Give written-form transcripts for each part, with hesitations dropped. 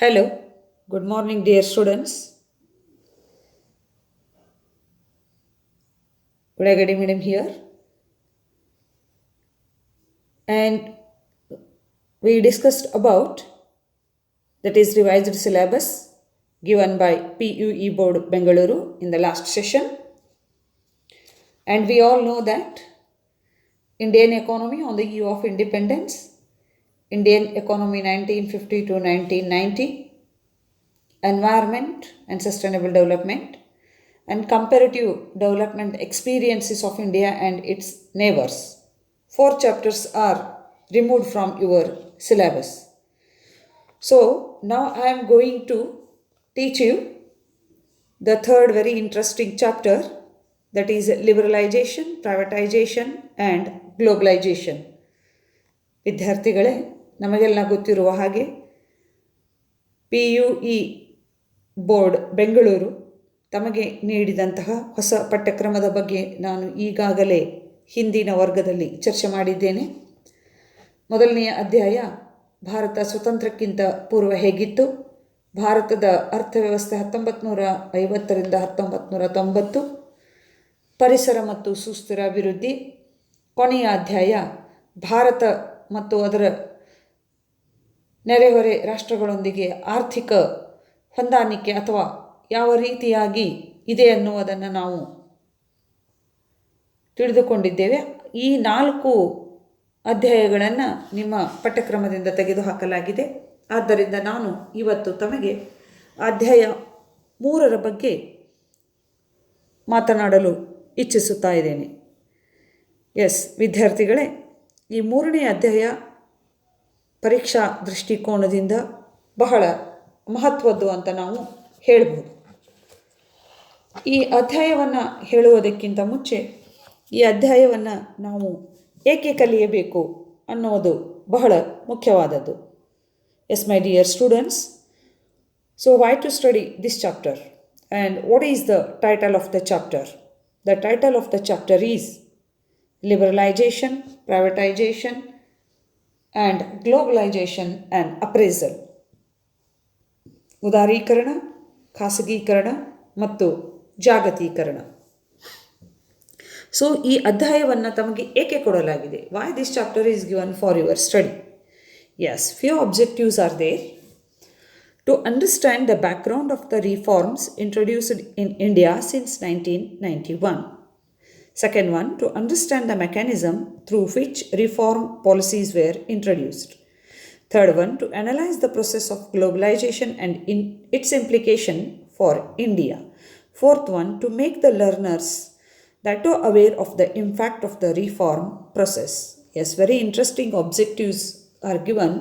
Hello, good morning, dear students. Udagadi Madam here, and we discussed about that is revised syllabus given by PUE Board Bengaluru in the last session, and we all know that Indian economy on the eve of independence, Indian economy 1950 to 1990, environment and sustainable development, and comparative development experiences of India and its neighbors. 4 chapters are removed from your syllabus. So now I am going to teach you the third very interesting chapter, that is liberalization, privatization and globalization. ವಿದ್ಯಾರ್ಥಿಗಳೇ, ನಮಗೆಲ್ಲ ಗೊತ್ತಿರುವ ಹಾಗೆ PUE board Bengaluru ತಮಗೆ ನೀಡಿದಂತಹ ಹೊಸ ಪಠ್ಯಕ್ರಮದ ಬಗ್ಗೆ ನಾನು ಈಗಾಗಲೇ ಹಿಂದಿನ ವರ್ಗದಲ್ಲಿ ಚರ್ಚೆ ಮಾಡಿದ್ದೇನೆ. ಮೊದಲನೆಯ ಅಧ್ಯಾಯ ಭಾರತ ಸ್ವತಂತ್ರಕ್ಕಿಂತ ಪೂರ್ವ ಹೇಗಿತ್ತು, ಭಾರತದ ಅರ್ಥವ್ಯವಸ್ಥೆ 1950ರಿಂದ 1990, ಪರಿಸರ ಮತ್ತು ಸುಸ್ಥಿರ ಅಭಿವೃದ್ಧಿ. ಕೊನೆಯ ಅಧ್ಯಾಯ ಭಾರತ ಮತ್ತು ಅದರ ನೆರೆಹೊರೆ ರಾಷ್ಟ್ರಗಳೊಂದಿಗೆ ಆರ್ಥಿಕ ಹೊಂದಾಣಿಕೆ ಅಥವಾ ಯಾವ ರೀತಿಯಾಗಿ ಇದೆ ಅನ್ನುವುದನ್ನು ನಾವು ತಿಳಿದುಕೊಂಡಿದ್ದೇವೆ. ಈ 4 ಅಧ್ಯಾಯಗಳನ್ನು ನಿಮ್ಮ ಪಠ್ಯಕ್ರಮದಿಂದ ತೆಗೆದುಹಾಕಲಾಗಿದೆ. ಆದ್ದರಿಂದ ನಾನು ಇವತ್ತು ತಮಗೆ ಅಧ್ಯಾಯ 3ರ ಬಗ್ಗೆ ಮಾತನಾಡಲು ಇಚ್ಛಿಸುತ್ತಾ ಇದ್ದೇನೆ. ವಿದ್ಯಾರ್ಥಿಗಳೇ, ಈ 3ನೇ ಅಧ್ಯಾಯ ಪರೀಕ್ಷಾ ದೃಷ್ಟಿಕೋನದಿಂದ ಬಹಳ ಮಹತ್ವದ್ದು ಅಂತ ನಾವು ಹೇಳ್ಬೋದು. ಈ ಅಧ್ಯಾಯವನ್ನು ಹೇಳುವುದಕ್ಕಿಂತ ಮುಂಚೆ ಈ ಅಧ್ಯಾಯವನ್ನು ನಾವು ಏಕೆ ಕಲಿಯಬೇಕು ಅನ್ನೋದು ಬಹಳ ಮುಖ್ಯವಾದದ್ದು. My dear students, so why to study this chapter and what is the title of the chapter? The title of the chapter is liberalisation, privatisation and globalisation and appraisal. ಉದಾರೀಕರಣ, ಖಾಸಗೀಕರಣ ಮತ್ತು ಜಾಗತೀಕರಣ. ಸೊ ಈ ಅಧ್ಯಾಯವನ್ನು ತಮಗೆ ಏಕೆ ಕೊಡಲಾಗಿದೆ? Why this chapter is given for your study? Few objectives are there. To understand the background of the reforms introduced in India since 1991. Second one, to understand the mechanism through which reform policies were introduced. Third one, to analyze the process of globalization and its implication for India. Fourth one, to make the learners that are aware of the impact of the reform process. Very interesting objectives are given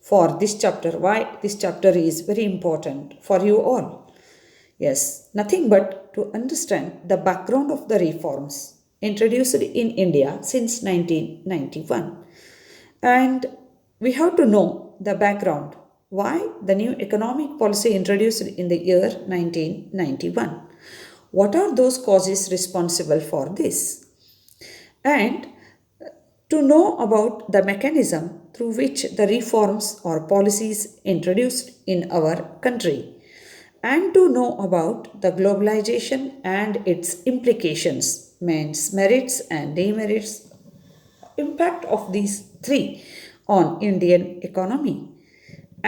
for this chapter. Why this chapter is very important for you all? Nothing but to understand the background of the reforms introduced in India since 1991. And we have to know the background, why the new economic policy introduced in the year 1991. What are those causes responsible for this? And to know about the mechanism through which the reforms or policies introduced in our country. And to know about the globalization and its implications, means merits and demerits, impact of these 3 on Indian economy.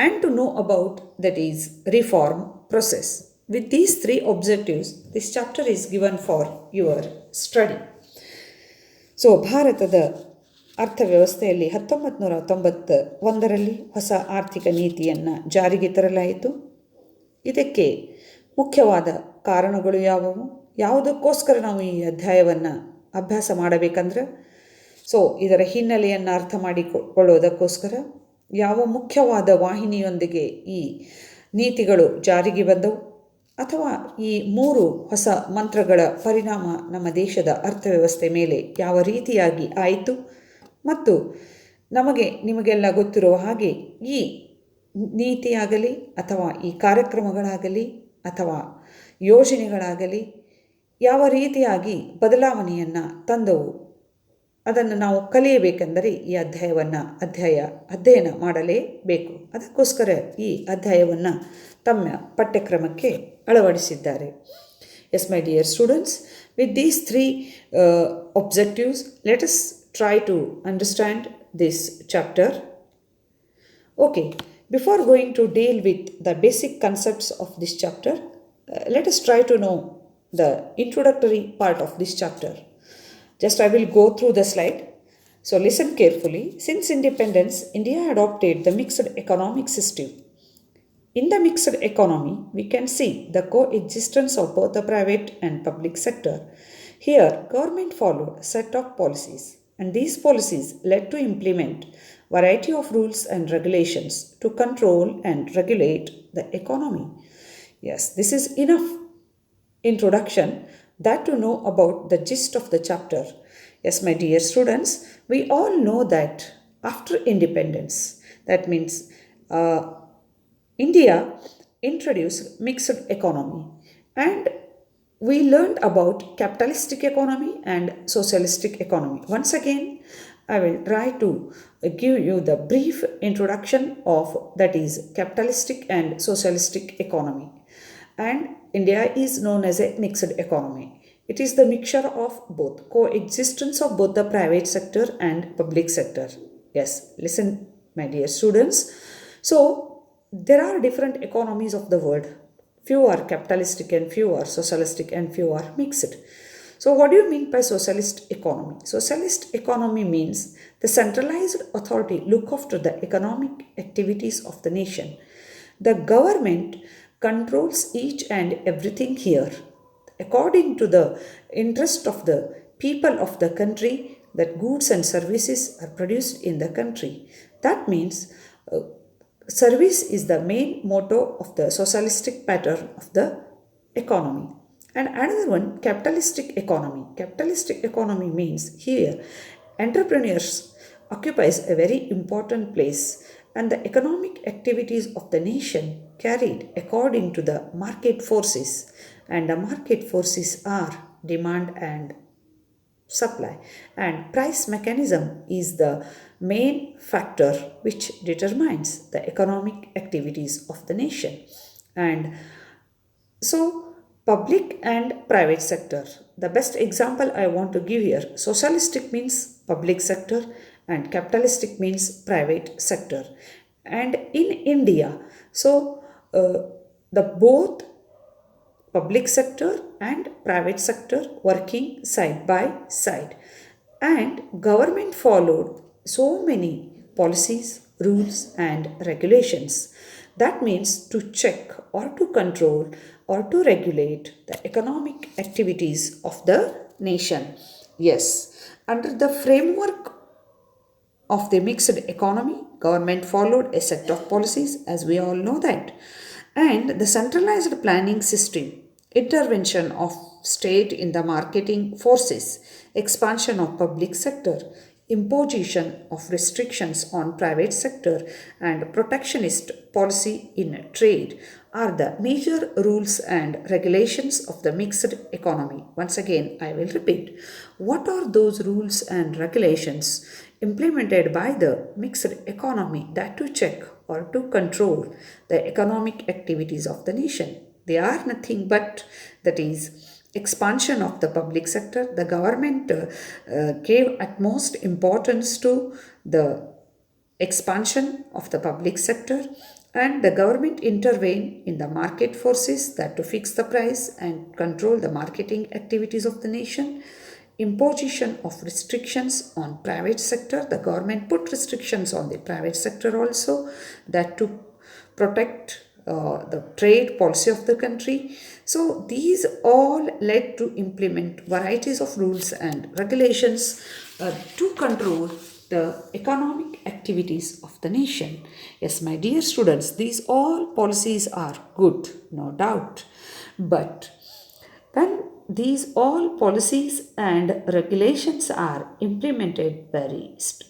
And to know about that is reform process. With these 3 objectives, this chapter is given for your study. So ಭಾರತದ ಅರ್ಥವ್ಯವಸ್ಥೆಯಲ್ಲಿ 1991ರಲ್ಲಿ ಹೊಸ ಆರ್ಥಿಕ ನೀತಿಯನ್ನು ಜಾರಿಗೆ ತರಲಾಯಿತು. ಇದಕ್ಕೆ ಮುಖ್ಯವಾದ ಕಾರಣಗಳು ಯಾವುವು, ಯಾವುದಕ್ಕೋಸ್ಕರ ನಾವು ಈ ಅಧ್ಯಾಯವನ್ನು ಅಭ್ಯಾಸ ಮಾಡಬೇಕಂದ್ರೆ, ಇದರ ಹಿನ್ನೆಲೆಯನ್ನು ಅರ್ಥ ಮಾಡಿಕೊಳ್ಳೋದಕ್ಕೋಸ್ಕರ ಯಾವ ಮುಖ್ಯವಾದ ವಾಹಿನಿಯೊಂದಿಗೆ ಈ ನೀತಿಗಳು ಜಾರಿಗೆ ಬಂದವು, ಅಥವಾ ಈ 3 ಹೊಸ ಮಂತ್ರಗಳ ಪರಿಣಾಮ ನಮ್ಮ ದೇಶದ ಅರ್ಥವ್ಯವಸ್ಥೆ ಮೇಲೆ ಯಾವ ರೀತಿಯಾಗಿ ಆಯಿತು, ಮತ್ತು ನಿಮಗೆಲ್ಲ ಗೊತ್ತಿರುವ ಹಾಗೆ ಈ ನೀತಿಯಾಗಲಿ ಅಥವಾ ಈ ಕಾರ್ಯಕ್ರಮಗಳಾಗಲಿ ಅಥವಾ ಯೋಜನೆಗಳಾಗಲಿ ಯಾವ ರೀತಿಯಾಗಿ ಬದಲಾವಣೆಯನ್ನು ತಂದವು ಅದನ್ನು ನಾವು ಕಲಿಯಬೇಕೆಂದರೆ ಈ ಅಧ್ಯಯನ ಮಾಡಲೇಬೇಕು. ಅದಕ್ಕೋಸ್ಕರ ಈ ಅಧ್ಯಾಯವನ್ನು ತಮ್ಮ ಪಠ್ಯಕ್ರಮಕ್ಕೆ ಅಳವಡಿಸಿದ್ದಾರೆ. Yes my dear students, with these 3 objectives, let us try to understand this chapter. Okay, before going to deal with the basic concepts of this chapter, let us try to know the introductory part of this chapter. Just I will go through the slide. So listen carefully. Since independence, India adopted the mixed economic system. In the mixed economy, we can see the coexistence of both the private and public sector. Here, government followed a set of policies, and these policies led to implement variety of rules and regulations to control and regulate the economy. Yes, this is enough introduction that to know about the gist of the chapter. Yes, my dear students, we all know that after independence, that means India introduced mixed economy, and we learned about capitalistic economy and socialistic economy. Once again, I will try to give you the brief introduction of that is capitalistic and socialistic economy. And India is known as a mixed economy. It is the mixture of both, coexistence of both the private sector and public sector. Yes, listen, my dear students. So, there are different economies of the world. Few are capitalistic and few are socialistic and few are mixed. So, what do you mean by socialist economy? Socialist economy means the centralized authority look after the economic activities of the nation. The government controls each and everything here according to the interest of the people of the country, that goods and services are produced in the country. That means service is the main motto of the socialistic pattern of the economy. And another one, capitalistic economy. Capitalistic economy means here entrepreneurs occupies a very important place, and the economic activities of the nation carried according to the market forces, and the market forces are demand and supply, and price mechanism is the main factor which determines the economic activities of the nation. And so public and private sector, the best example I want to give here, socialistic means public sector and capitalistic means private sector. And in India, so the both public sector and private sector working side by side, and government followed so many policies, rules and regulations. That means to check or to control or to regulate the economic activities of the nation. Yes, under the framework of the mixed economy, government followed a set of policies, as we all know that, and the centralized planning system, intervention of state in the marketing forces, expansion of public sector, imposition of restrictions on private sector, and protectionist policy in trade are the major rules and regulations of the mixed economy. Once again, I will repeat. What are those rules and regulations implemented by the mixed economy that to check or to control the economic activities of the nation? They are nothing but, that is, expansion of the public sector. The government gave utmost importance to the expansion of the public sector, and the government intervened in the market forces that to fix the price and control the marketing activities of the nation. Imposition of restrictions on private sector, the government put restrictions on the private sector also, that to protect the trade policy of the country. So these all led to implement varieties of rules and regulations to control the economic activities of the nation. Yes, my dear students, these all policies are good, no doubt. But when these all policies and regulations are implemented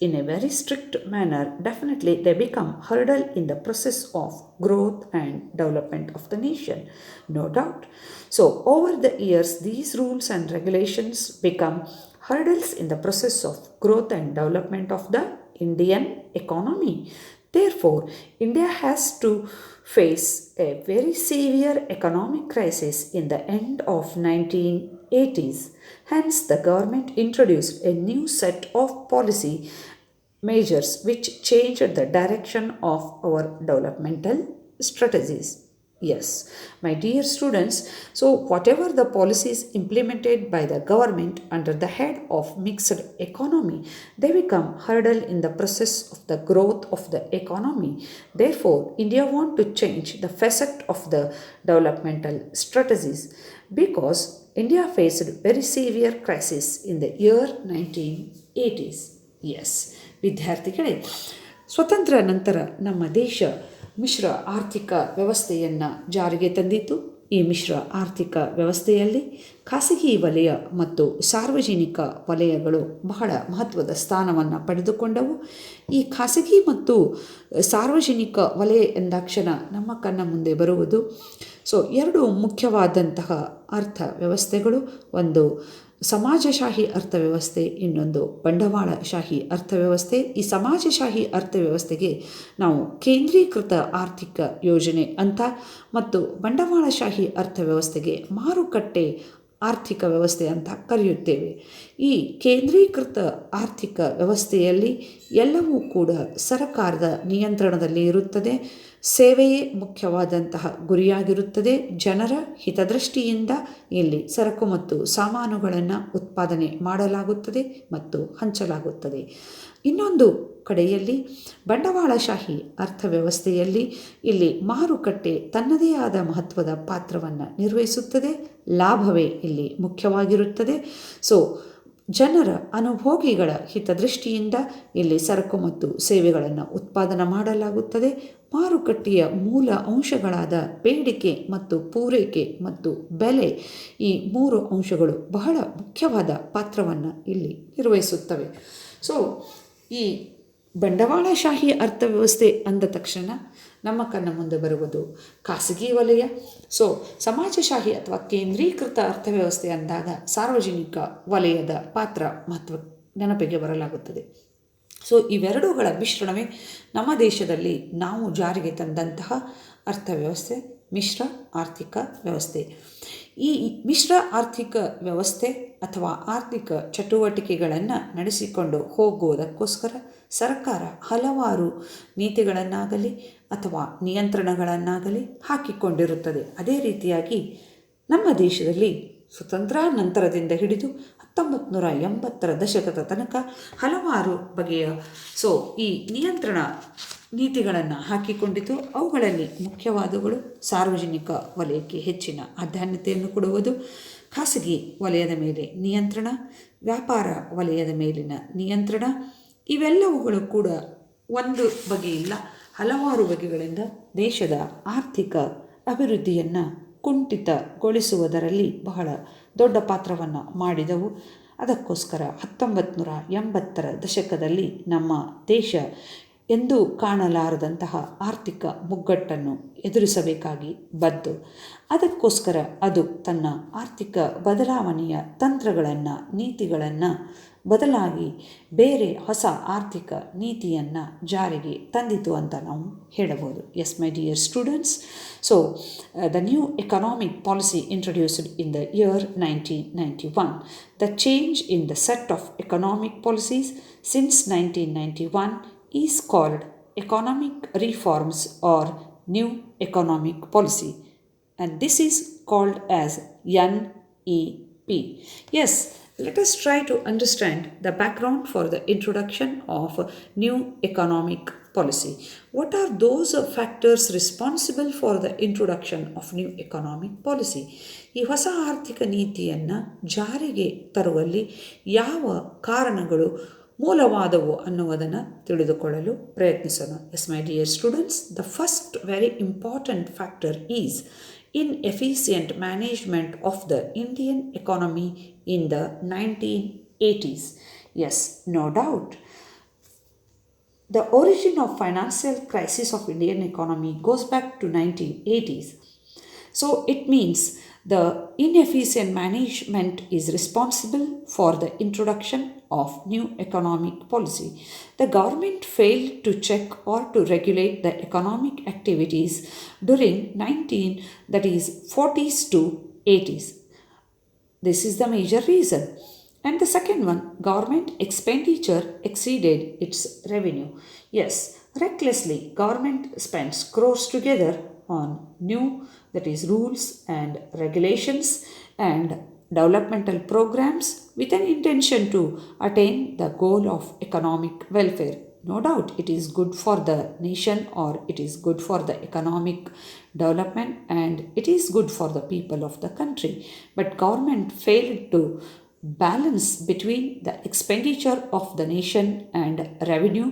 in a very strict manner, definitely they become hurdle in the process of growth and development of the nation, no doubt. So over the years, these rules and regulations become hurdles in the process of growth and development of the Indian economy. Therefore, India has to face a very severe economic crisis in the end of 1980s. Hence, the government introduced a new set of policy measures which changed the direction of our developmental strategies. Yes, my dear students, so whatever the policies implemented by the government under the head of mixed economy, they become hurdle in the process of the growth of the economy. Therefore, India want to change the facet of the developmental strategies because India faced very severe crisis in the year 1980s. Yes, ವಿದ್ಯಾರ್ಥಿಗಳೇ, ಸ್ವತಂತ್ರ ನಂತರ ನಮ್ಮ ದೇಶ ಮಿಶ್ರ ಆರ್ಥಿಕ ವ್ಯವಸ್ಥೆಯನ್ನು ಜಾರಿಗೆ ತಂದಿತು. ಈ ಮಿಶ್ರ ಆರ್ಥಿಕ ವ್ಯವಸ್ಥೆಯಲ್ಲಿ ಖಾಸಗಿ ವಲಯ ಮತ್ತು ಸಾರ್ವಜನಿಕ ವಲಯಗಳು ಬಹಳ ಮಹತ್ವದ ಸ್ಥಾನವನ್ನು ಪಡೆದುಕೊಂಡವು. ಈ ಖಾಸಗಿ ಮತ್ತು ಸಾರ್ವಜನಿಕ ವಲಯ ಎಂದಾಕ್ಷಣ ನಮ್ಮ ಕಣ್ಣ ಮುಂದೆ ಬರುವುದು ಎರಡು ಮುಖ್ಯವಾದಂತಹ ಅರ್ಥ ವ್ಯವಸ್ಥೆಗಳು. ಒಂದು ಸಮಾಜಶಾಹಿ ಅರ್ಥವ್ಯವಸ್ಥೆ, ಇನ್ನೊಂದು ಬಂಡವಾಳಶಾಹಿ ಅರ್ಥವ್ಯವಸ್ಥೆ. ಈ ಸಮಾಜಶಾಹಿ ಅರ್ಥವ್ಯವಸ್ಥೆಗೆ ನಾವು ಕೇಂದ್ರೀಕೃತ ಆರ್ಥಿಕ ಯೋಜನೆ ಅಂತ ಮತ್ತು ಬಂಡವಾಳಶಾಹಿ ಅರ್ಥವ್ಯವಸ್ಥೆಗೆ ಮಾರುಕಟ್ಟೆ ಆರ್ಥಿಕ ವ್ಯವಸ್ಥೆ ಅಂತ ಕರೆಯುತ್ತೇವೆ. ಈ ಕೇಂದ್ರೀಕೃತ ಆರ್ಥಿಕ ವ್ಯವಸ್ಥೆಯಲ್ಲಿ ಎಲ್ಲವೂ ಕೂಡ ಸರ್ಕಾರದ ನಿಯಂತ್ರಣದಲ್ಲಿ ಇರುತ್ತದೆ. ಸೇವೆಯೇ ಮುಖ್ಯವಾದಂತಹ ಗುರಿಯಾಗಿರುತ್ತದೆ. ಜನರ ಹಿತದೃಷ್ಟಿಯಿಂದ ಇಲ್ಲಿ ಸರಕು ಮತ್ತು ಸಾಮಾನುಗಳನ್ನು ಉತ್ಪಾದನೆ ಮಾಡಲಾಗುತ್ತದೆ ಮತ್ತು ಹಂಚಲಾಗುತ್ತದೆ. ಇನ್ನೊಂದು ಕಡೆಯಲ್ಲಿ ಬಂಡವಾಳಶಾಹಿ ಅರ್ಥವ್ಯವಸ್ಥೆಯಲ್ಲಿ ಇಲ್ಲಿ ಮಾರುಕಟ್ಟೆ ತನ್ನದೇ ಆದ ಮಹತ್ವದ ಪಾತ್ರವನ್ನು ನಿರ್ವಹಿಸುತ್ತದೆ. ಲಾಭವೇ ಇಲ್ಲಿ ಮುಖ್ಯವಾಗಿರುತ್ತದೆ. ಜನರ ಅನುಭೋಗಿಗಳ ಹಿತದೃಷ್ಟಿಯಿಂದ ಇಲ್ಲಿ ಸರಕು ಮತ್ತು ಸೇವೆಗಳನ್ನು ಉತ್ಪಾದನೆ ಮಾಡಲಾಗುತ್ತದೆ. ಮಾರುಕಟ್ಟೆಯ ಮೂಲ ಅಂಶಗಳಾದ ಬೇಡಿಕೆ ಮತ್ತು ಪೂರೈಕೆ ಮತ್ತು ಬೆಲೆ, ಈ ಮೂರು ಅಂಶಗಳು ಬಹಳ ಮುಖ್ಯವಾದ ಪಾತ್ರವನ್ನು ಇಲ್ಲಿ ನಿರ್ವಹಿಸುತ್ತವೆ. ಈ ಬಂಡವಾಳಶಾಹಿ ಅರ್ಥವ್ಯವಸ್ಥೆ ಅಂದ ತಕ್ಷಣ ನಮ್ಮ ಕಣ್ಣ ಮುಂದೆ ಬರುವುದು ಖಾಸಗಿ ವಲಯ. ಸಮಾಜಶಾಹಿ ಅಥವಾ ಕೇಂದ್ರೀಕೃತ ಅರ್ಥವ್ಯವಸ್ಥೆ ಅಂದಾಗ ಸಾರ್ವಜನಿಕ ವಲಯದ ಪಾತ್ರ ಮಹತ್ವ ನೆನಪಿಗೆ ಬರಲಾಗುತ್ತದೆ. ಇವೆರಡೂಗಳ ಮಿಶ್ರಣವೇ ನಮ್ಮ ದೇಶದಲ್ಲಿ ನಾವು ಜಾರಿಗೆ ತಂದಂತಹ ಅರ್ಥವ್ಯವಸ್ಥೆ ಮಿಶ್ರ ಆರ್ಥಿಕ ವ್ಯವಸ್ಥೆ. ಈ ಮಿಶ್ರ ಆರ್ಥಿಕ ವ್ಯವಸ್ಥೆ ಅಥವಾ ಆರ್ಥಿಕ ಚಟುವಟಿಕೆಗಳನ್ನು ನಡೆಸಿಕೊಂಡು ಹೋಗುವುದಕ್ಕೋಸ್ಕರ ಸರ್ಕಾರ ಹಲವಾರು ನೀತಿಗಳನ್ನಾಗಲಿ ಅಥವಾ ನಿಯಂತ್ರಣಗಳನ್ನಾಗಲಿ ಹಾಕಿಕೊಂಡಿರುತ್ತದೆ. ಅದೇ ರೀತಿಯಾಗಿ ನಮ್ಮ ದೇಶದಲ್ಲಿ ಸ್ವತಂತ್ರ ನಂತರದಿಂದ ಹಿಡಿದು 1980ರ ದಶಕದ ತನಕ ಹಲವಾರು ಬಗೆಯ ಈ ನಿಯಂತ್ರಣ ನೀತಿಗಳನ್ನು ಹಾಕಿಕೊಂಡಿತು. ಅವುಗಳಲ್ಲಿ ಮುಖ್ಯವಾದವುಗಳು ಸಾರ್ವಜನಿಕ ವಲಯಕ್ಕೆ ಹೆಚ್ಚಿನ ಆದ್ಯತೆಯನ್ನು ಕೊಡುವುದು, ಖಾಸಗಿ ವಲಯದ ಮೇಲೆ ನಿಯಂತ್ರಣ, ವ್ಯಾಪಾರ ವಲಯದ ಮೇಲಿನ ನಿಯಂತ್ರಣ. ಇವೆಲ್ಲವುಗಳು ಕೂಡ ಒಂದು ಬಗೆಯಿಲ್ಲ, ಹಲವಾರು ಬಗೆಗಳಿಂದ ದೇಶದ ಆರ್ಥಿಕ ಅಭಿವೃದ್ಧಿಯನ್ನು ಕುಂಠಿತಗೊಳಿಸುವುದರಲ್ಲಿ ಬಹಳ ದೊಡ್ಡ ಪಾತ್ರವನ್ನು ಮಾಡಿದವು. ಅದಕ್ಕೋಸ್ಕರ 1980ರ ದಶಕದಲ್ಲಿ ನಮ್ಮ ದೇಶ ಎಂದೂ ಕಾಣಲಾರದಂತಹ ಆರ್ಥಿಕ ಮುಗ್ಗಟ್ಟನ್ನು ಎದುರಿಸಬೇಕಾಗಿ ಬಂತು. ಅದಕ್ಕೋಸ್ಕರ ಅದು ತನ್ನ ಆರ್ಥಿಕ ಬದಲಾವಣೆಯ ತಂತ್ರಗಳನ್ನು, ನೀತಿಗಳನ್ನು ಬದಲಾಗಿ ಬೇರೆ ಹೊಸ ಆರ್ಥಿಕ ನೀತಿಯನ್ನು ಜಾರಿಗೆ ತಂದಿತು ಅಂತ ನಾವು ಹೇಳಬಹುದು. Yes my dear students, the new economic policy introduced in the year 1991. The change in the set of economic policies since 1991 is called economic reforms or new economic policy, and this is called as NEP. Yes, let us try to understand the background for the introduction of new economic policy. What are those factors responsible for the introduction of new economic policy? ಈ ಹೊಸ ಆರ್ಥಿಕ ನೀತಿಯನ್ನು ಜಾರಿಗೆ ತರುವಲ್ಲಿ ಯಾವ ಕಾರಣಗಳು ಮೂಲವಾದವು ಅನ್ನುವುದನ್ನು ತಿಳಿದುಕೊಳ್ಳಲು ಪ್ರಯತ್ನಿಸೋಣ. Yes my dear students, the first very important factor is inefficient management of the Indian economy in the 1980s. Yes, no doubt. The origin of financial crisis of Indian economy goes back to 1980s. So it means The inefficient management is responsible for the introduction of new economic policy. The government failed to check or to regulate the economic activities during 40s to 80s. This is the major reason. And the second one, government expenditure exceeded its revenue. Yes, recklessly, government spends crores together on new, that is, rules and regulations and developmental programs with an intention to attain the goal of economic welfare. No doubt it is good for the nation or it is good for the economic development and it is good for the people of the country. But government failed to balance between the expenditure of the nation and revenue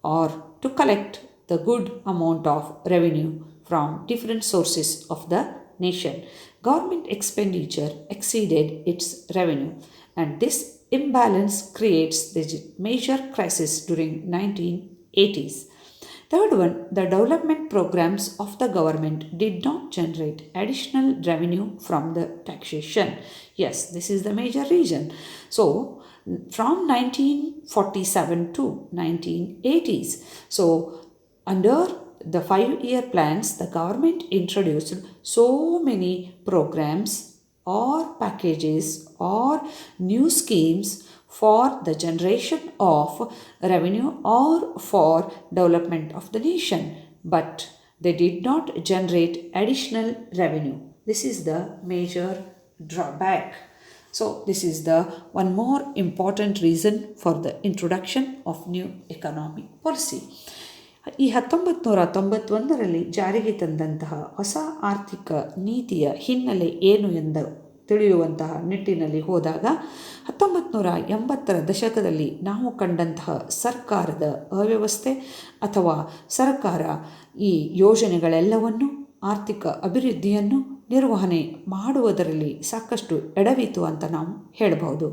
or to collect the good amount of revenue from different sources of the nation. Government expenditure exceeded its revenue and this imbalance creates the major crisis during 1980s. Third one, the development programs of the government did not generate additional revenue from the taxation. Yes, this is the major reason. So, from 1947 to 1980s, so under the 5-year plans, the government introduced so many programs or packages or new schemes for the generation of revenue or for development of the nation, but they did not generate additional revenue. This is the major drawback. So this is the one more important reason for the introduction of new economic policy. ಈ 1991ರಲ್ಲಿ ಜಾರಿಗೆ ತಂದಂತಹ ಹೊಸ ಆರ್ಥಿಕ ನೀತಿಯ ಹಿನ್ನೆಲೆ ಏನು ಎಂದು ತಿಳಿಯುವಂತಹ ನಿಟ್ಟಿನಲ್ಲಿ ಹೋದಾಗ 1980ರ ದಶಕದಲ್ಲಿ ನಾವು ಕಂಡಂತಹ ಸರ್ಕಾರದ ಅವ್ಯವಸ್ಥೆ ಅಥವಾ ಸರ್ಕಾರ ಈ ಯೋಜನೆಗಳೆಲ್ಲವನ್ನು ಆರ್ಥಿಕ ಅಭಿವೃದ್ಧಿಯನ್ನು ನಿರ್ವಹಣೆ ಮಾಡುವುದರಲ್ಲಿ ಸಾಕಷ್ಟು ಎಡವಿತು ಅಂತ ನಾವು ಹೇಳಬಹುದು.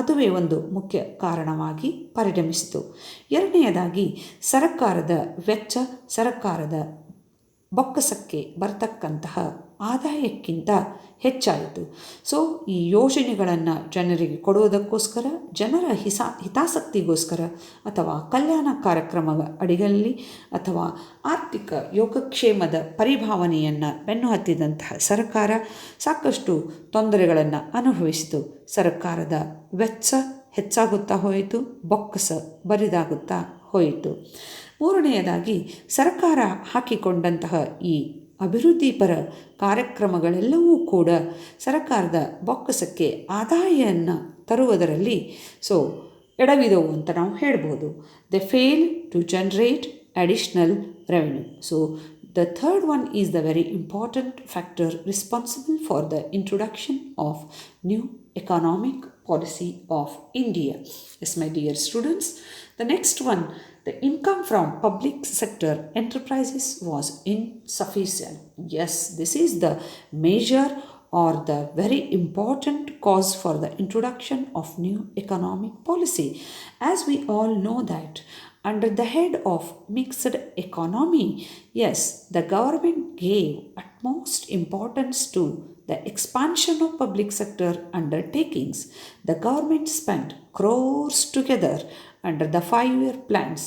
ಅದುವೇ ಒಂದು ಮುಖ್ಯ ಕಾರಣವಾಗಿ ಪರಿಣಮಿಸಿತು. ಎರಡನೆಯದಾಗಿ ಸರ್ಕಾರದ ವೆಚ್ಚ, ಸರ್ಕಾರದ ಬೊಕ್ಕಸಕ್ಕೆ ಬರತಕ್ಕಂತಹ ಆದಾಯಕ್ಕಿಂತ ಹೆಚ್ಚಾಯಿತು. ಸೊ ಈ ಯೋಜನೆಗಳನ್ನು ಜನರಿಗೆ ಕೊಡುವುದಕ್ಕೋಸ್ಕರ, ಜನರ ಹಿತಾಸಕ್ತಿಗೋಸ್ಕರ ಅಥವಾ ಕಲ್ಯಾಣ ಕಾರ್ಯಕ್ರಮದ ಅಡಿಯಲ್ಲಿ ಅಥವಾ ಆರ್ಥಿಕ ಯೋಗಕ್ಷೇಮದ ಪರಿಭಾವನೆಯನ್ನು ಬೆನ್ನು ಹತ್ತಿದಂತಹ ಸರ್ಕಾರ ಸಾಕಷ್ಟು ತೊಂದರೆಗಳನ್ನು ಅನುಭವಿಸಿತು. ಸರ್ಕಾರದ ವೆಚ್ಚ ಹೆಚ್ಚಾಗುತ್ತಾ ಹೋಯಿತು, ಬೊಕ್ಕಸ ಬರಿದಾಗುತ್ತಾ ಹೋಯಿತು. ಮೂರನೆಯದಾಗಿ ಸರ್ಕಾರ ಹಾಕಿಕೊಂಡಂತಹ ಈ ಅಭಿವೃದ್ಧಿಪರ ಕಾರ್ಯಕ್ರಮಗಳೆಲ್ಲವೂ ಕೂಡ ಸರ್ಕಾರದ ಬೊಕ್ಕಸಕ್ಕೆ ಆದಾಯವನ್ನು ತರುವುದರಲ್ಲಿ ಎಡವಿದವು ಅಂತ ನಾವು ಹೇಳ್ಬೋದು. They fail to generate additional revenue. So the third one is the very important factor responsible for the introduction of new economic policy of India. Yes, my dear students, the next one, the income from public sector enterprises was insufficient. Yes, this is the major or the very important cause for the introduction of new economic policy. As we all know that under the head of mixed economy, yes, the government gave utmost importance to the expansion of public sector undertakings. The government spent crores together under the 5-year plans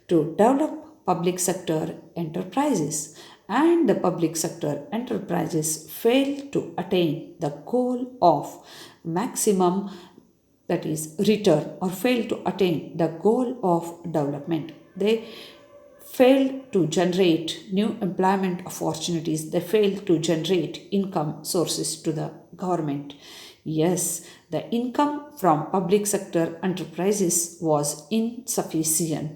to develop public sector enterprises, and the public sector enterprises failed to attain the goal of maximum, that is return, or failed to attain the goal of development. They failed to generate new employment opportunities. They failed to generate income sources to the government. Yes, the income from public sector enterprises was insufficient,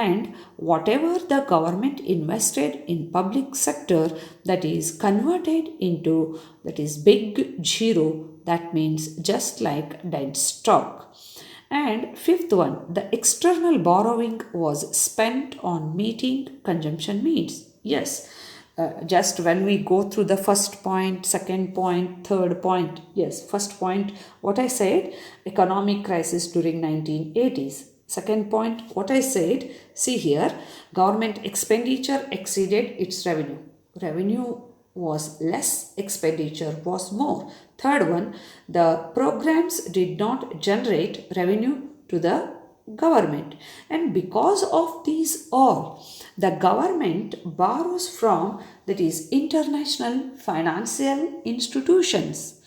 and whatever the government invested in public sector, that is converted into, that is big zero, that means just like dead stock. And fifth one, the external borrowing was spent on meeting consumption needs. Yes, just when we go through the first point, second point, third point. Yes, first point, what I said, economic crisis during 1980s. Second point, what I said, see here, government expenditure exceeded its revenue. Revenue was less, expenditure was more. Third one, the programs did not generate revenue to the government. And because of these all, the government borrows from, that is, international financial institutions.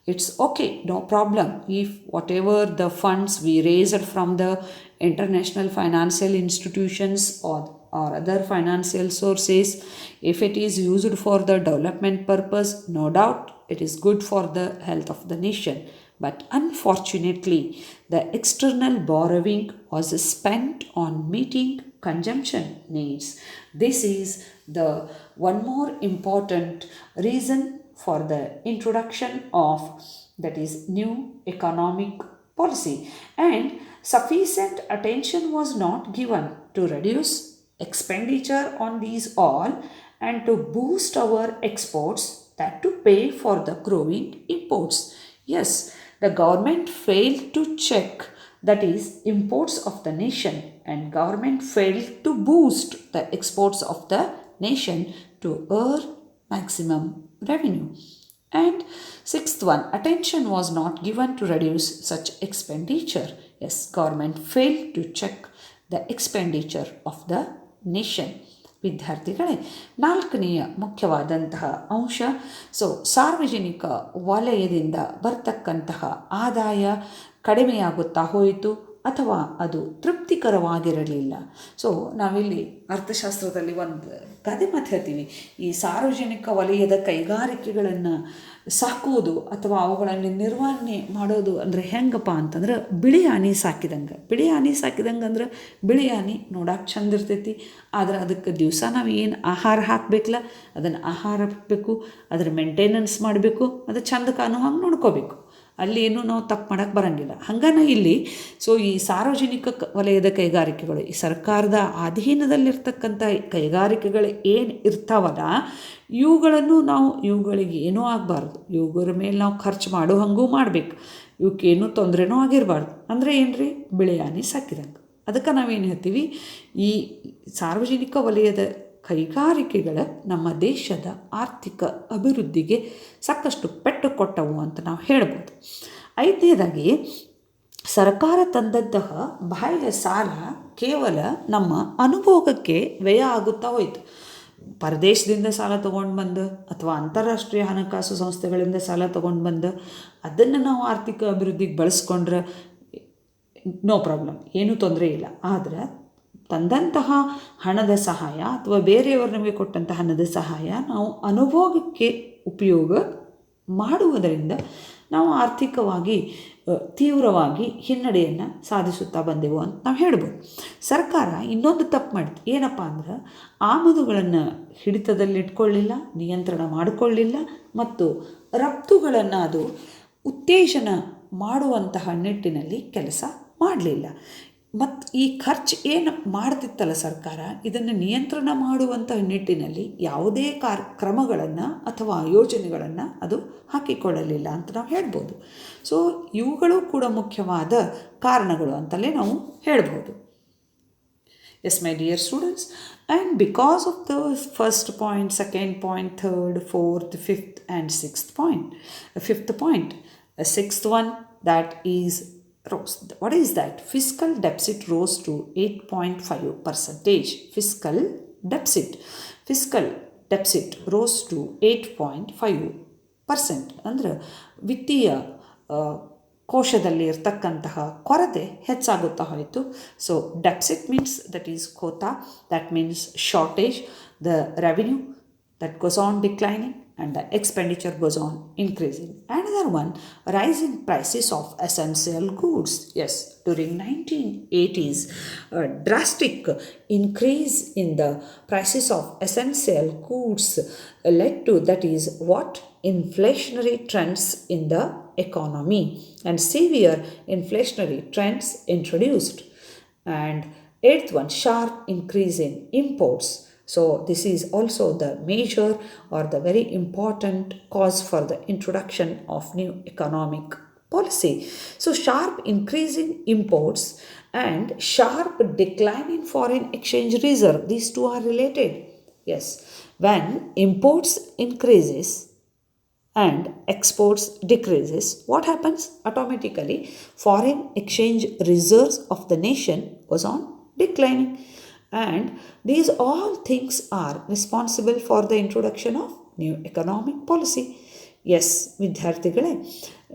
It's okay, no problem. If whatever the funds we raised from the international financial institutions or other financial sources, if it is used for the development purpose, no doubt it is good for the health of the nation. But unfortunately, the external borrowing was spent on meeting consumption needs. This is the one more important reason for the introduction of, that is, new economic policy. And sufficient attention was not given to reduce expenditure on these all and to boost our exports, that to pay for the growing imports. Yes, the government failed to check, that is, imports of the nation, and government failed to boost the exports of the nation to earn maximum revenue. And sixth one, attention was not given to reduce such expenditure. Yes, government failed to check the expenditure of the nation. ವಿದ್ಯಾರ್ಥಿಗಳೇ, ನಾಲ್ಕನೆಯ ಮುಖ್ಯವಾದಂತಹ ಅಂಶ, ಸಾರ್ವಜನಿಕ ವಲಯದಿಂದ ಬರ್ತಕ್ಕಂತಹ ಆದಾಯ ಕಡಿಮೆಯಾಗುತ್ತಾ ಹೋಯಿತು ಅಥವಾ ಅದು ತೃಪ್ತಿಕರವಾಗಿರಲಿಲ್ಲ. ನಾವಿಲ್ಲಿ ಅರ್ಥಶಾಸ್ತ್ರದಲ್ಲಿ ಒಂದು ಗಾದೆ ಮಾತು ಹೇಳ್ತೀವಿ, ಈ ಸಾರ್ವಜನಿಕ ವಲಯದ ಕೈಗಾರಿಕೆಗಳನ್ನು ಸಾಕುವುದು ಅಥವಾ ಅವುಗಳನ್ನು ನಿರ್ವಹಣೆ ಮಾಡೋದು ಅಂದರೆ ಹೆಂಗಪ್ಪ ಅಂತಂದ್ರೆ ಬಿಳಿ ಆನೆ ಸಾಕಿದಂಗೆ. ಬಿಳಿ ಆನೆ ಸಾಕಿದಂಗೆ ಅಂದ್ರೆ ಬಿಳಿ ಆನೆ ನೋಡಕ್ಕೆ ಚಂದ ಇರ್ತೈತಿ, ಆದರೆ ಅದಕ್ಕೆ ದಿವಸ ನಾವು ಏನು ಆಹಾರ ಹಾಕಬೇಕಲ್ಲ, ಅದನ್ನು ಆಹಾರ ಹಾಕಬೇಕು, ಅದರ ಮೇಂಟೆನೆನ್ಸ್ ಮಾಡಬೇಕು, ಅದು ಚಂದ ಕಾಣೋ ಹಂಗೆ ನೋಡ್ಕೋಬೇಕು. ಅಲ್ಲಿ ಏನೂ ನಾವು ತಪ್ಪು ಮಾಡೋಕ್ಕೆ ಬರೋಂಗಿಲ್ಲ. ಹಂಗನ ಇಲ್ಲಿ ಈ ಸಾರ್ವಜನಿಕ ವಲಯದ ಕೈಗಾರಿಕೆಗಳು, ಈ ಸರ್ಕಾರದ ಅಧೀನದಲ್ಲಿರ್ತಕ್ಕಂಥ ಕೈಗಾರಿಕೆಗಳು ಏನು ಇರ್ತಾವಲ್ಲ, ಇವುಗಳಿಗೆ ಏನೂ ಆಗಬಾರ್ದು, ಇವುಗಳ ಮೇಲೆ ನಾವು ಖರ್ಚು ಮಾಡೋ ಹಂಗೂ ಮಾಡಬೇಕು, ಇವಕ್ಕೇನೂ ತೊಂದರೆನೂ ಆಗಿರಬಾರ್ದು. ಅಂದರೆ ಏನು ರೀ, ಬಿಳಿ ಆನೆ ಸಾಕಿದಂಗೆ. ಅದಕ್ಕೆ ನಾವೇನು ಹೇಳ್ತೀವಿ, ಈ ಸಾರ್ವಜನಿಕ ವಲಯದ ಕೈಗಾರಿಕೆಗಳ ನಮ್ಮ ದೇಶದ ಆರ್ಥಿಕ ಅಭಿವೃದ್ಧಿಗೆ ಸಾಕಷ್ಟು ಪೆಟ್ಟು ಕೊಟ್ಟವು ಅಂತ ನಾವು ಹೇಳ್ಬೋದು. ಐದನೇದಾಗಿ, ಸರ್ಕಾರ ತಂದಂತಹ ಬಾಹ್ಯ ಸಾಲ ಕೇವಲ ನಮ್ಮ ಅನುಭೋಗಕ್ಕೆ ವ್ಯಯ ಆಗುತ್ತಾ ಹೋಯಿತು. ಪರದೇಶದಿಂದ ಸಾಲ ತೊಗೊಂಡು ಬಂದು ಅಥವಾ ಅಂತಾರಾಷ್ಟ್ರೀಯ ಹಣಕಾಸು ಸಂಸ್ಥೆಗಳಿಂದ ಸಾಲ ತೊಗೊಂಡು ಬಂದು ಅದನ್ನು ನಾವು ಆರ್ಥಿಕ ಅಭಿವೃದ್ಧಿಗೆ ಬಳಸ್ಕೊಂಡ್ರೆ ನೋ ಪ್ರಾಬ್ಲಮ್, ಏನೂ ತೊಂದರೆ ಇಲ್ಲ. ಆದರೆ ತಂದಂತಹ ಹಣದ ಸಹಾಯ ಅಥವಾ ಬೇರೆಯವರು ನಮಗೆ ಕೊಟ್ಟಂಥ ಹಣದ ಸಹಾಯ ನಾವು ಅನುಭೋಗಕ್ಕೆ ಉಪಯೋಗ ಮಾಡುವುದರಿಂದ ನಾವು ಆರ್ಥಿಕವಾಗಿ ತೀವ್ರವಾಗಿ ಹಿನ್ನಡೆಯನ್ನು ಸಾಧಿಸುತ್ತಾ ಬಂದೆವು ಅಂತ ನಾವು ಹೇಳ್ಬೋದು. ಸರ್ಕಾರ ಇನ್ನೊಂದು ತಪ್ಪು ಮಾಡಿತು, ಏನಪ್ಪ ಅಂದ್ರೆ ಆಮದುಗಳನ್ನು ಹಿಡಿತದಲ್ಲಿಟ್ಕೊಳ್ಳಿಲ್ಲ, ನಿಯಂತ್ರಣ ಮಾಡಿಕೊಳ್ಳಿಲ್ಲ ಮತ್ತು ರಫ್ತುಗಳನ್ನು ಅದು ಉತ್ತೇಜನ ಮಾಡುವಂತಹ ನಿಟ್ಟಿನಲ್ಲಿ ಕೆಲಸ ಮಾಡಲಿಲ್ಲ. ಮತ್ತು ಈ ಖರ್ಚು ಏನು ಮಾಡ್ತಿತ್ತಲ್ಲ ಸರ್ಕಾರ, ಇದನ್ನು ನಿಯಂತ್ರಣ ಮಾಡುವಂತಹ ನಿಟ್ಟಿನಲ್ಲಿ ಯಾವುದೇ ಕ್ರಮಗಳನ್ನು ಅಥವಾ ಯೋಜನೆಗಳನ್ನು ಅದು ಹಾಕಿಕೊಳ್ಳಲಿಲ್ಲ ಅಂತ ನಾವು ಹೇಳ್ಬೋದು. ಇವುಗಳು ಕೂಡ ಮುಖ್ಯವಾದ ಕಾರಣಗಳು ಅಂತಲೇ ನಾವು ಹೇಳ್ಬೋದು. Yes, my dear students, and because of the first point, second point, third, fourth, fifth and sixth point, fifth point, the sixth one, that is rose. What is that? Fiscal deficit rose to 8.5%. Fiscal deficit rose to 8.5%. ಅಂದ್ರೆ ವಿತ್ತೀಯ ಕೋಶದಲ್ಲಿ ಇರ್ತಕ್ಕಂತಹ ಕೊರತೆ ಹೆಚ್ಚಾಗುತ್ತಾ ಹೋಯಿತು. Deficit means that is Khota, that means shortage, the revenue that goes on declining and the expenditure goes on increasing. Another one, rise in prices of essential goods. Yes, during 1980s, a drastic increase in the prices of essential goods led to, that is what, inflationary trends in the economy, and severe inflationary trends introduced. And eighth one, sharp increase in imports. This is also the major or the very important cause for the introduction of new economic policy. Sharp increase in imports and sharp decline in foreign exchange reserve, these two are related. Yes, when imports increases and exports decreases, what happens? Automatically foreign exchange reserves of the nation goes on declining, and these all things are responsible for the introduction of new economic policy. Yes ವಿದ್ಯಾರ್ಥಿಗಳೇ,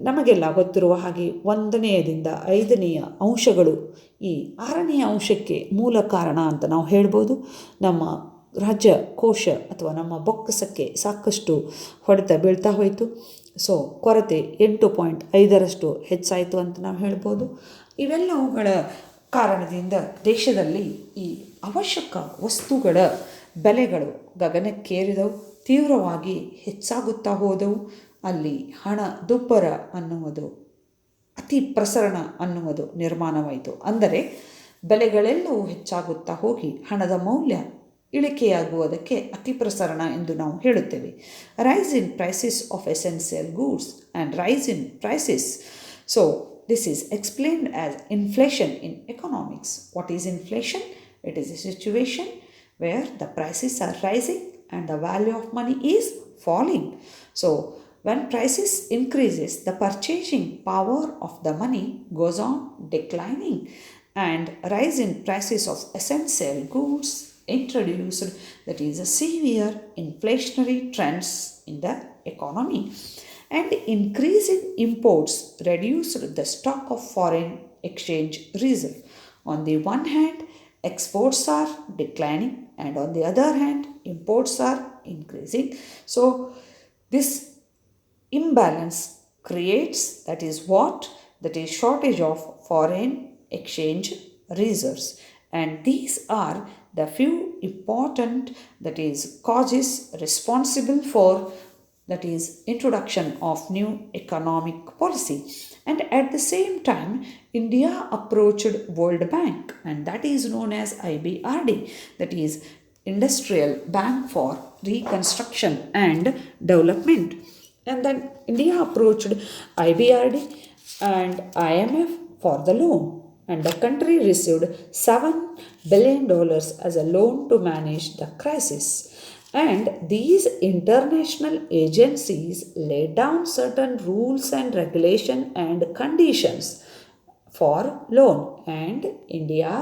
ನಮಗೆಲ್ಲ ಗೊತ್ತಿರುವ ಹಾಗೆ 1ನೇಯದಿಂದ 5ನೇಯ ಅಂಶಗಳು ಈ 6ನೆಯ ಅಂಶಕ್ಕೆ ಮೂಲ ಕಾರಣ ಅಂತ ನಾವು ಹೇಳ್ಬೋದು. ನಮ್ಮ ರಾಜ್ಯ ಕೋಶ ಅಥವಾ ನಮ್ಮ ಬೊಕ್ಕಸಕ್ಕೆ ಸಾಕಷ್ಟು ಹೊಡೆತ ಬೀಳ್ತಾ ಹೋಯಿತು. ಸೊ ಕೊರತೆ 8.5ರಷ್ಟು ಹೆಚ್ಚಾಯಿತು ಅಂತ ನಾವು ಹೇಳ್ಬೋದು. ಇವೆಲ್ಲವುಗಳ ಕಾರಣದಿಂದ ದೇಶದಲ್ಲಿ ಈ ಅವಶ್ಯಕ ವಸ್ತುಗಳ ಬೆಲೆಗಳು ಗಗನಕ್ಕೇರಿದವು, ತೀವ್ರವಾಗಿ ಹೆಚ್ಚಾಗುತ್ತಾ ಹೋದವು. ಅಲ್ಲಿ ಹಣ ದುಬ್ಬರ ಅನ್ನುವುದು, ಅತಿ ಪ್ರಸರಣ ಅನ್ನುವುದು ನಿರ್ಮಾಣವಾಯಿತು. ಅಂದರೆ ಬೆಲೆಗಳೆಲ್ಲವೂ ಹೆಚ್ಚಾಗುತ್ತಾ ಹೋಗಿ ಹಣದ ಮೌಲ್ಯ ಇಳಿಕೆಯಾಗುವುದಕ್ಕೆ ಅತಿ ಪ್ರಸರಣ ಎಂದು ನಾವು ಹೇಳುತ್ತೇವೆ. Rise in prices of essential goods and rise in prices. So this is explained as inflation in economics. What is inflation? It is a situation where the prices are rising and the value of money is falling. So when prices increases, the purchasing power of the money goes on declining, and rise in prices of essential goods introduced, that is a severe inflationary trends in the economy. And increase in imports reduced the stock of foreign exchange reserve. On the one hand, exports are declining, and on the other hand, imports are increasing. So this imbalance creates, that is what? That is shortage of foreign exchange reserves. And these are the few important, that is, causes responsible for, that is, introduction of new economic policy. And at the same time, India approached World Bank, and that is known as IBRD, that is Industrial Bank for Reconstruction and Development. And then India approached IBRD and IMF for the loan, and the country received $7 billion as a loan to manage the crisis. And these international agencies laid down certain rules and regulation and conditions for loan, and India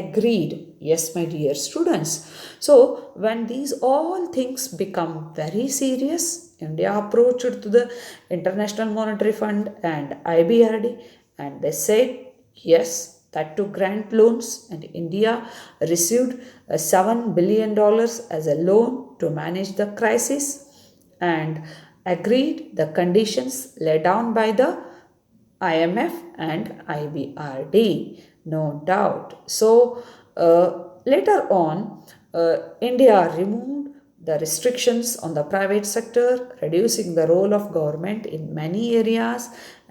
agreed. Yes, my dear students. So when these all things become very serious, India approached to the International Monetary Fund and IBRD, and they said yes, that to grant loans, and India received $7 billion as a loan to manage the crisis, and agreed the conditions laid down by the IMF and IBRD, no doubt. So later on, India removed the restrictions on the private sector, reducing the role of government in many areas,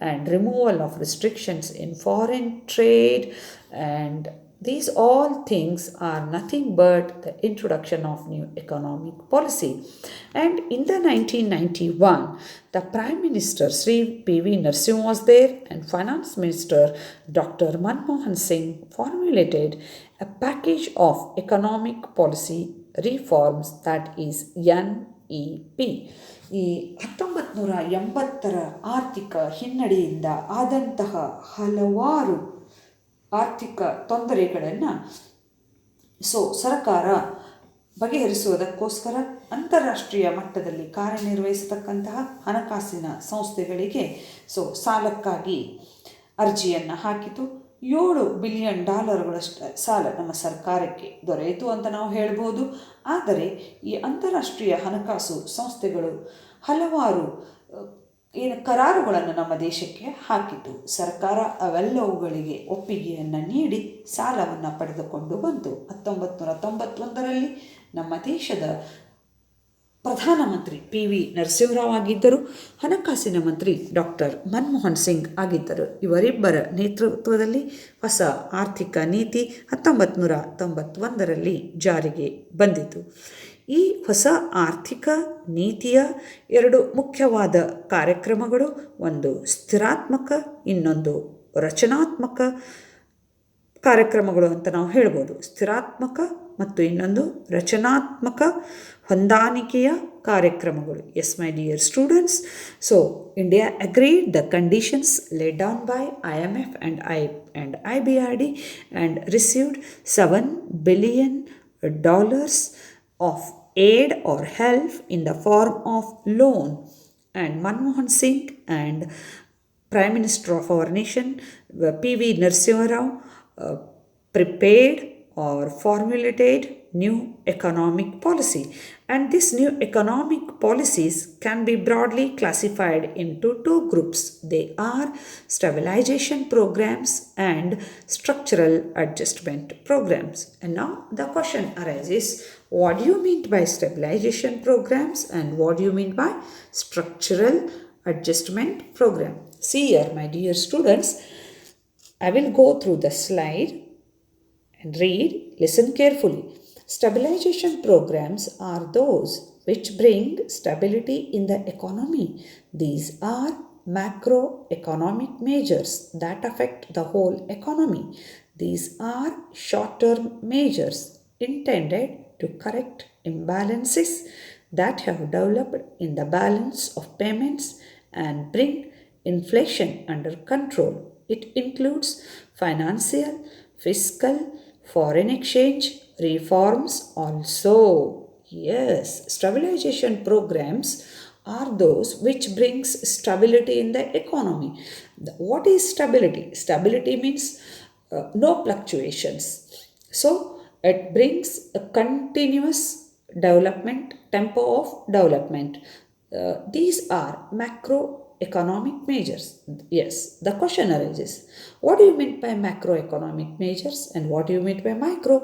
and removal of restrictions in foreign trade. And these all things are nothing but the introduction of new economic policy. And in the 1991, the Prime Minister Sri P.V. Narasimha was there, and Finance Minister Dr. Manmohan Singh formulated a package of economic policy reforms, that is NEP. ಈ 1980ರ ಆರ್ಥಿಕ ಹಿನ್ನಡೆಯಿಂದ ಆದಂತಹ ಹಲವಾರು ಆರ್ಥಿಕ ತೊಂದರೆಗಳನ್ನು ಸರ್ಕಾರ ಬಗೆಹರಿಸುವುದಕ್ಕೋಸ್ಕರ ಅಂತಾರಾಷ್ಟ್ರೀಯ ಮಟ್ಟದಲ್ಲಿ ಕಾರ್ಯನಿರ್ವಹಿಸತಕ್ಕಂತಹ ಹಣಕಾಸಿನ ಸಂಸ್ಥೆಗಳಿಗೆ ಸಾಲಕ್ಕಾಗಿ ಅರ್ಜಿಯನ್ನು ಹಾಕಿತು. $7 ಬಿಲಿಯನ್ ಸಾಲ ನಮ್ಮ ಸರ್ಕಾರಕ್ಕೆ ದೊರೆಯಿತು ಅಂತ ನಾವು ಹೇಳ್ಬೋದು. ಆದರೆ ಈ ಅಂತಾರಾಷ್ಟ್ರೀಯ ಹಣಕಾಸು ಸಂಸ್ಥೆಗಳು ಹಲವಾರು ಕರಾರುಗಳನ್ನು ನಮ್ಮ ದೇಶಕ್ಕೆ ಹಾಕಿತು. ಸರ್ಕಾರ ಅವೆಲ್ಲವುಗಳಿಗೆ ಒಪ್ಪಿಗೆಯನ್ನು ನೀಡಿ ಸಾಲವನ್ನು ಪಡೆದುಕೊಂಡು ಬಂತು. 1991ರಲ್ಲಿ ನಮ್ಮ ದೇಶದ ಪ್ರಧಾನಮಂತ್ರಿ P.V. ನರಸಿಂಹರಾವ್ ಆಗಿದ್ದರು, ಹಣಕಾಸಿನ ಮಂತ್ರಿ ಡಾಕ್ಟರ್ ಮನಮೋಹನ್ ಸಿಂಗ್ ಆಗಿದ್ದರು. ಇವರಿಬ್ಬರ ನೇತೃತ್ವದಲ್ಲಿ ಹೊಸ ಆರ್ಥಿಕ ನೀತಿ 1991ರಲ್ಲಿ ಜಾರಿಗೆ ಬಂದಿತು. ಈ ಹೊಸ ಆರ್ಥಿಕ ನೀತಿಯ 2 ಮುಖ್ಯವಾದ ಕಾರ್ಯಕ್ರಮಗಳು, ಒಂದು ಸ್ಥಿರಾತ್ಮಕ, ಇನ್ನೊಂದು ರಚನಾತ್ಮಕ ಕಾರ್ಯಕ್ರಮಗಳು ಅಂತ ನಾವು ಹೇಳ್ಬೋದು. ಸ್ಥಿರಾತ್ಮಕ ಮತ್ತು ಇನ್ನೊಂದು ರಚನಾತ್ಮಕ ಹೊಂದಾಣಿಕೆಯ ಕಾರ್ಯಕ್ರಮಗಳು. Yes my dear students, so India agreed the conditions laid down by IMF and IBRD and received $7 billion of aid or help in the form of loan. And Manmohan Singh and Prime Minister of our nation, P.V. Narasimha Rao, prepared or formulated new economic policy, and this new economic policies can be broadly classified into two groups. They are stabilization programs and structural adjustment programs. And now the question arises, what do you mean by stabilization programs and what do you mean by structural adjustment program? See here, my dear students, I will go through the slide and read. Listen carefully. Stabilization programs are those which bring stability in the economy. These are macroeconomic measures that affect the whole economy. These are short-term measures intended to correct imbalances that have developed in the balance of payments and bring inflation under control. It includes financial, fiscal, foreign exchange reforms also. Yes, stabilization programs are those which brings stability in the economy. What is stability? Stability means no fluctuations. So it brings a continuous development, tempo of development. These are macroeconomic measures. Yes, the question arises, what do you mean by macroeconomic measures and what do you mean by micro?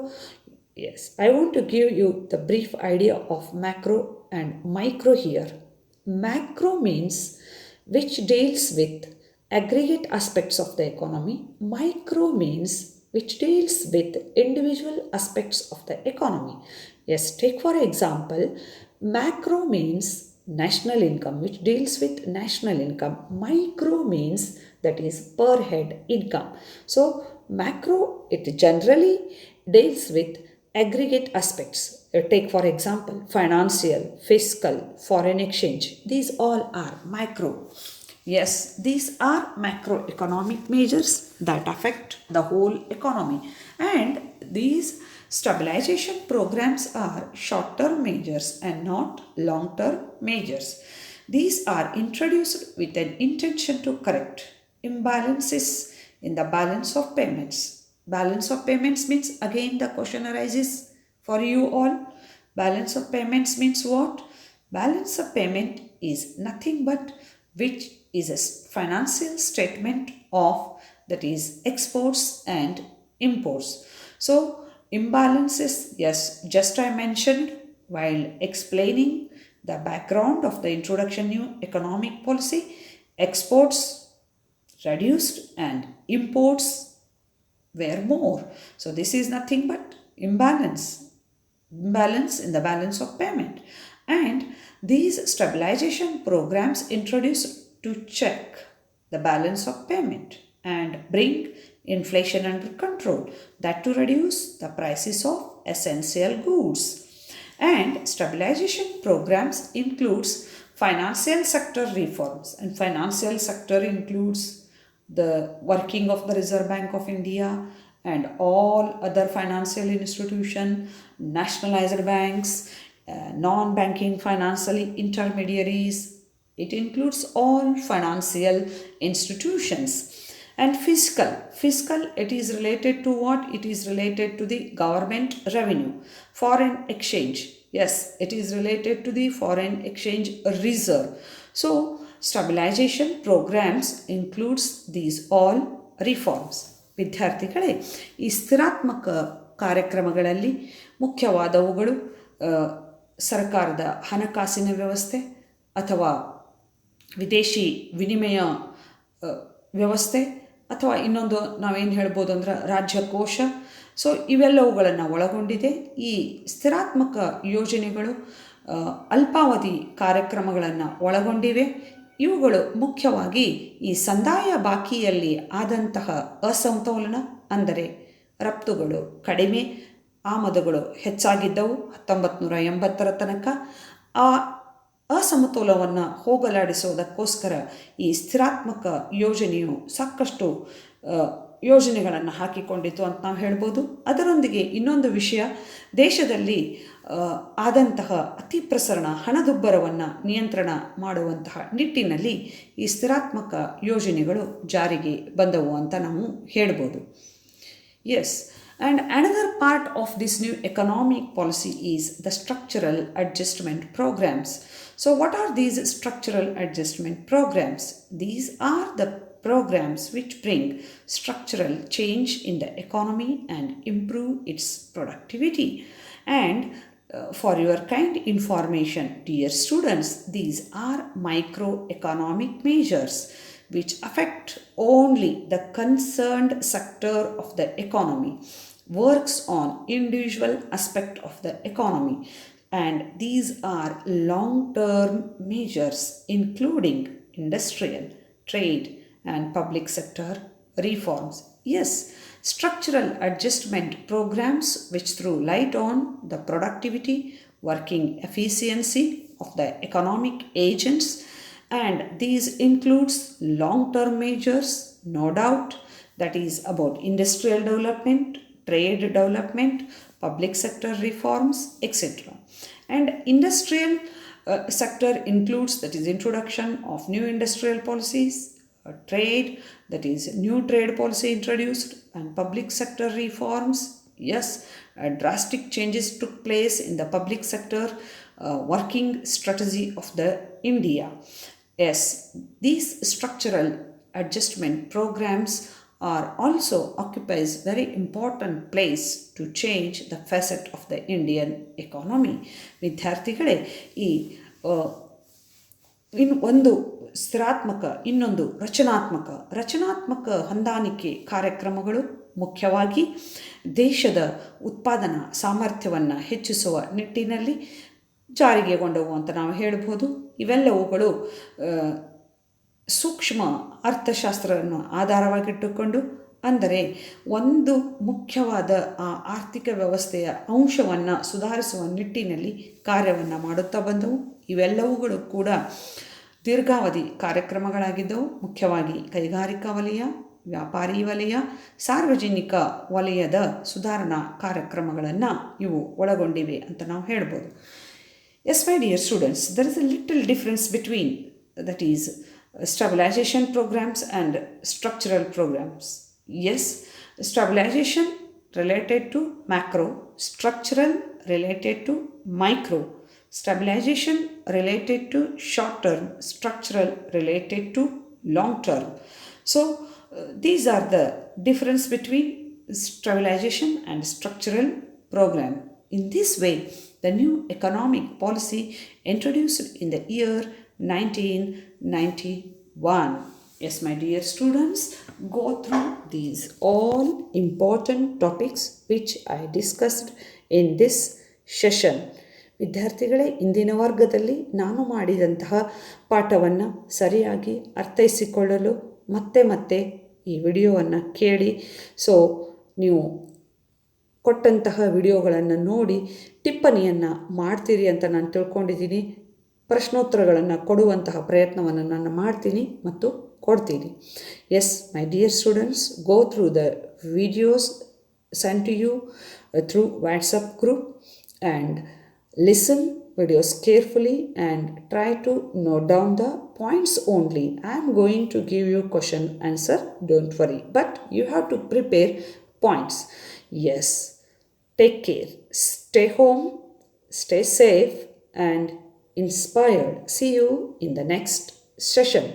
Yes, I want to give you the brief idea of macro and micro here. Macro means which deals with aggregate aspects of the economy. Micro means which deals with individual aspects of the economy. Yes, take for example, macro means national income, which deals with national income. Micro means that is per head income. So macro, it generally deals with aggregate aspects. Take for example, financial, fiscal, foreign exchange. These all are micro. Yes, these are macroeconomic measures that affect the whole economy, and these stabilization programs are short-term measures and not long-term measures. These are introduced with an intention to correct imbalances in the balance of payments. Balance of payments means, again the question arises for you all, balance of payments means what? Balance of payment is nothing but which is a financial statement of, that is, exports and imports. So imbalances, yes, just I mentioned while explaining the background of the introduction new economic policy. Exports reduced and imports were more. So this is nothing but imbalance in the balance of payment. And these stabilization programs introduced to check the balance of payment and bring inflation under control, that to reduce the prices of essential goods. And stabilization programs includes financial sector reforms, and financial sector includes the working of the Reserve Bank of India and all other financial institutions, nationalized banks, non-banking financial intermediaries. It includes all financial institutions. And fiscal, it is related to what? It is related to the government revenue. Foreign exchange, yes, it is related to the foreign exchange reserve. So stabilization programs includes these all reforms. ವಿದ್ಯಾರ್ಥಿಗಳೇ, ಈ ಸ್ಥಿರಾತ್ಮಕ ಕಾರ್ಯಕ್ರಮಗಳಲ್ಲಿ ಮುಖ್ಯವಾದವುಗಳು ಸರ್ಕಾರದ ಹಣಕಾಸಿನ ವ್ಯವಸ್ಥೆ ಅಥವಾ ವಿದೇಶಿ ವಿನಿಮಯ ವ್ಯವಸ್ಥೆ, ಅಥವಾ ಇನ್ನೊಂದು ನಾವೇನು ಹೇಳ್ಬೋದು ಅಂದ್ರೆ ರಾಜ್ಯಕೋಶ. ಸೊ ಇವೆಲ್ಲವುಗಳನ್ನು ಒಳಗೊಂಡಿದೆ. ಈ ಸ್ಥಿರಾತ್ಮಕ ಯೋಜನೆಗಳು ಅಲ್ಪಾವಧಿ ಕಾರ್ಯಕ್ರಮಗಳನ್ನು ಒಳಗೊಂಡಿವೆ. ಇವುಗಳು ಮುಖ್ಯವಾಗಿ ಈ ಸಂದಾಯ ಬಾಕಿಯಲ್ಲಿ ಆದಂತಹ ಅಸಮತೋಲನ, ಅಂದರೆ ರಫ್ತುಗಳು ಕಡಿಮೆ ಆಮದುಗಳು ಹೆಚ್ಚಾಗಿದ್ದವು 1980ರ ತನಕ. ಆ ಅಸಮತೋಲವನ್ನು ಹೋಗಲಾಡಿಸುವುದಕ್ಕೋಸ್ಕರ ಈ ಸ್ಥಿರಾತ್ಮಕ ಯೋಜನೆಯು ಸಾಕಷ್ಟು ಯೋಜನೆಗಳನ್ನು ಹಾಕಿಕೊಂಡಿತು ಅಂತ ನಾವು ಹೇಳ್ಬೋದು. ಅದರೊಂದಿಗೆ ಇನ್ನೊಂದು ವಿಷಯ, ದೇಶದಲ್ಲಿ ಆದಂತಹ ಅತಿ ಪ್ರಸರಣ ಹಣದುಬ್ಬರವನ್ನು ನಿಯಂತ್ರಣ ಮಾಡುವಂತಹ ನಿಟ್ಟಿನಲ್ಲಿ ಈ ಸ್ಥಿರಾತ್ಮಕ ಯೋಜನೆಗಳು ಜಾರಿಗೆ ಬಂದವು ಅಂತ ನಾವು ಹೇಳ್ಬೋದು. Yes, and another part of this new economic policy is the structural adjustment programs. So what are these structural adjustment programs? These are the programs which bring structural change in the economy and improve its productivity. And for your kind information, dear students, these are microeconomic measures which affect only the concerned sector of the economy, works on individual aspect of the economy, and these are long-term measures including industrial, trade, and public sector reforms. Yes, structural adjustment programs which throw light on the productivity, working efficiency of the economic agents, and these includes long-term measures, no doubt, that is about industrial development, trade development, public sector reforms, etc. And industrial sector includes, that is introduction of new industrial policies, trade, that is new trade policy introduced, and public sector reforms. Yes, drastic changes took place in the public sector working strategy of the India. Yes, these structural adjustment programs are also occupies very important place to change the facet of the Indian economy. ವಿದ್ಯಾರ್ಥಿಗಳೇ, ಈ ಒಂದು ಸ್ಥಿರಾತ್ಮಕ, ಇನ್ನೊಂದು ರಚನಾತ್ಮಕ ಹೊಂದಾಣಿಕೆ ಕಾರ್ಯಕ್ರಮಗಳು ಮುಖ್ಯವಾಗಿ ದೇಶದ ಉತ್ಪಾದನಾ ಸಾಮರ್ಥ್ಯವನ್ನು ಹೆಚ್ಚಿಸುವ ನಿಟ್ಟಿನಲ್ಲಿ ಜಾರಿಗೆಗೊಂಡವು ಅಂತ ನಾವು ಹೇಳ್ಬೋದು. ಇವೆಲ್ಲವುಗಳು ಸೂಕ್ಷ್ಮ ಅರ್ಥಶಾಸ್ತ್ರವನ್ನು ಆಧಾರವಾಗಿಟ್ಟುಕೊಂಡು, ಅಂದರೆ ಒಂದು ಮುಖ್ಯವಾದ ಆ ಆರ್ಥಿಕ ವ್ಯವಸ್ಥೆಯ ಅಂಶವನ್ನು ಸುಧಾರಿಸುವ ನಿಟ್ಟಿನಲ್ಲಿ ಕಾರ್ಯವನ್ನು ಮಾಡುತ್ತಾ ಬಂದವು. ಇವೆಲ್ಲವುಗಳು ಕೂಡ ದೀರ್ಘಾವಧಿ ಕಾರ್ಯಕ್ರಮಗಳಾಗಿದ್ದವು. ಮುಖ್ಯವಾಗಿ ಕೈಗಾರಿಕಾ ವಲಯ, ವ್ಯಾಪಾರಿ ವಲಯ, ಸಾರ್ವಜನಿಕ ವಲಯದ ಸುಧಾರಣಾ ಕಾರ್ಯಕ್ರಮಗಳನ್ನು ಇವು ಒಳಗೊಂಡಿವೆ ಅಂತ ನಾವು ಹೇಳ್ಬೋದು. Yes, my dear students, there is a little difference between, that is, stabilization programs and structural programs. Yes, stabilization related to macro, structural related to micro, stabilization related to short term, structural related to long term. So these are the difference between stabilization and structural program. In this way, the new economic policy introduced in the year 1991. Yes, my dear students, go through these all important topics which I discussed in this session. ವಿದ್ಯಾರ್ಥಿಗಳೇ, ಇಂದಿನ ವರ್ಗದಲ್ಲಿ ನಾನು ಮಾಡಿದಂತಹ ಪಾಠವನ್ನು ಸರಿಯಾಗಿ ಅರ್ಥೈಸಿಕೊಳ್ಳಲು ಮತ್ತೆ ಈ ವಿಡಿಯೋವನ್ನು ಕೇಳಿ, ಸೊ ನೀವು ಕೊಟ್ಟಂತಹ ವಿಡಿಯೋಗಳನ್ನು ನೋಡಿ ಟಿಪ್ಪಣಿಯನ್ನು ಮಾಡ್ತೀರಿ ಅಂತ ನಾನು ತಿಳ್ಕೊಂಡಿದ್ದೀನಿ. ಪ್ರಶ್ನೋತ್ತರಗಳನ್ನು ಕೊಡುವಂತಹ ಪ್ರಯತ್ನವನ್ನು ನಾನು ಮಾಡ್ತೀನಿ ಮತ್ತು ಕೊಡ್ತೀನಿ. Yes, my dear students, go through the videos sent to you through WhatsApp group and listen videos carefully and try to note down the points only. I am going to give you question answer, don't worry, but you have to prepare points. Yes, take care, stay home, stay safe and inspired. See you in the next session.